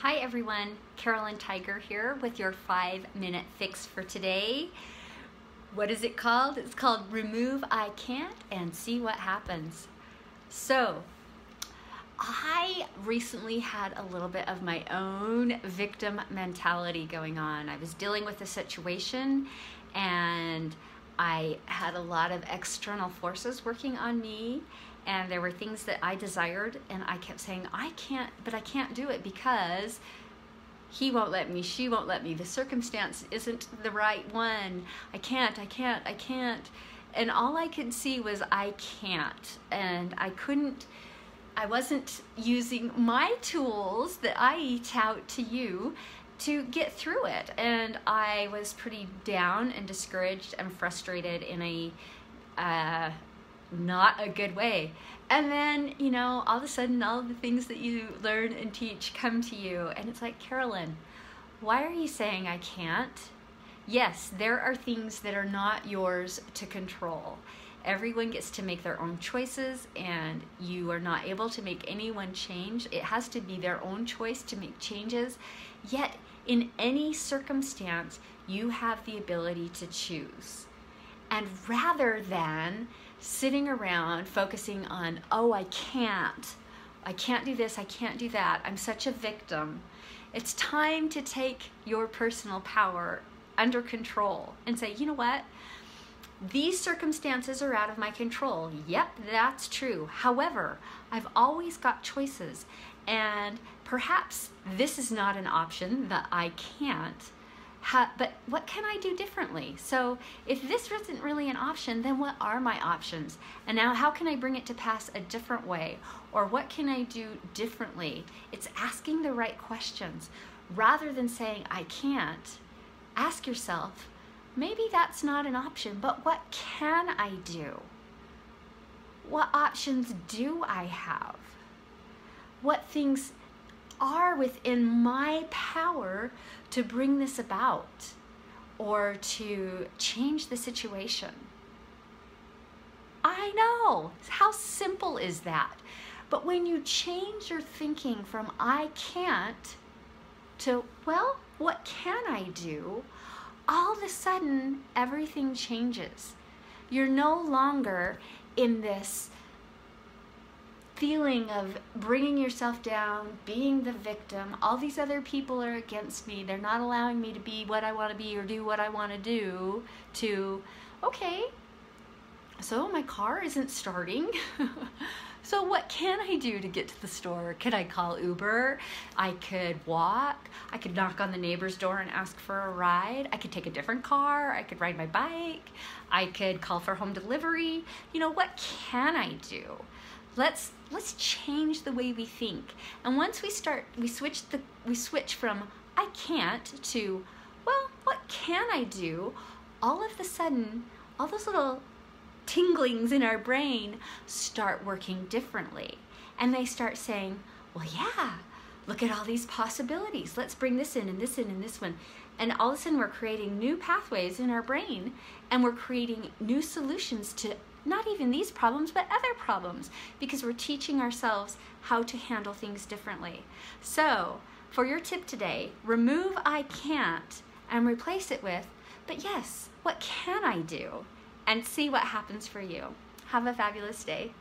Hi everyone, Carolyn Tiger here with your 5-minute fix for today. What is it called? It's called Remove I Can't and See What Happens. So, I recently had a little bit of my own victim mentality going on. I was dealing with a situation and I had a lot of external forces working on me, and there were things that I desired, and I kept saying, I can't do it because he won't let me, she won't let me, the circumstance isn't the right one. I can't. And all I could see was I can't, and I wasn't using my tools that I tout to you to get through it. And I was pretty down and discouraged and frustrated in a not a good way. And then, all of a sudden, all the things that you learn and teach come to you. And it's like, Carolyn, why are you saying I can't? Yes, there are things that are not yours to control. Everyone gets to make their own choices, and you are not able to make anyone change. It has to be their own choice to make changes. Yet, in any circumstance, you have the ability to choose. And rather than sitting around focusing on, oh, I can't do this, I can't do that, I'm such a victim, it's time to take your personal power under control and say, you know what? These circumstances are out of my control. Yep, that's true. However, I've always got choices, and perhaps this is not an option that I can't. But what can I do differently? So if this isn't really an option, then what are my options? And now how can I bring it to pass a different way? Or what can I do differently? It's asking the right questions. Rather than saying, I can't, ask yourself, maybe that's not an option, but what can I do? What options do I have? What things are within my power to bring this about or to change the situation? I know, how simple is that? But when you change your thinking from I can't to, well, what can I do? All of a sudden, everything changes. You're no longer in this feeling of bringing yourself down, being the victim. All these other people are against me. They're not allowing me to be what I want to be or do what I want to do. To, okay, so my car isn't starting. So what can I do to get to the store? Could I call Uber? I could walk. I could knock on the neighbor's door and ask for a ride. I could take a different car. I could ride my bike. I could call for home delivery. What can I do? Let's change the way we think. And once we switch from I can't to, well, what can I do? All of a sudden, all those little tinglings in our brain start working differently. And they start saying, well, yeah, look at all these possibilities. Let's bring this in and this in and this one. And all of a sudden we're creating new pathways in our brain, and we're creating new solutions to not even these problems, but other problems, because we're teaching ourselves how to handle things differently. So, for your tip today, remove I can't and replace it with, but yes, what can I do? And see what happens for you. Have a fabulous day.